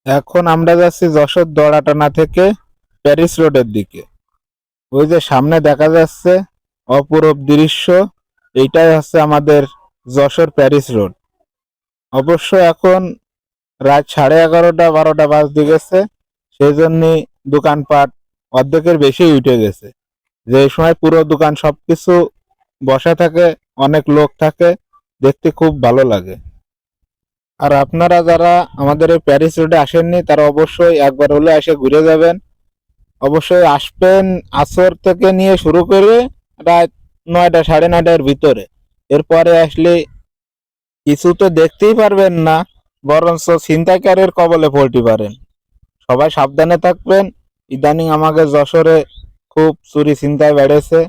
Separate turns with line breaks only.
এখন আমরা যাচ্ছি যশোর দড়াটানা থেকে প্যারিস রোডের দিকে। ওই যে সামনে দেখা যাচ্ছে অপরূপ দৃশ্য, এইটাই হচ্ছে আমাদের যশোর প্যারিস রোড। অবশ্য এখন রাত 11:30 12টা বাজতে গেছে, সেই জন্য দোকানপাট অর্ধেকের বেশি উঠে গেছে। যে সময় পুরো দোকান সবকিছু বসা থাকে, অনেক লোক থাকে, দেখতে খুব ভালো লাগে। আর আপনারা যারা আমাদের এই প্যারিস রোডে আসেননি তারা অবশ্যই একবার হলে এসে ঘুরে যাবেন। অবশ্যই আসবেন আসর থেকে নিয়ে শুরু করে রাত 9টা 9:30টার ভিতরে। এরপরে আসলে কিছু তো দেখতেই পারবেন না, বরঞ্চ ছিনতাইকারীর কবলে পড়তে পারেন। সবাই সাবধানে থাকবেন। ইদানিং আমাদের যশোরে খুব চুরি ছিনতাই বেড়েছে।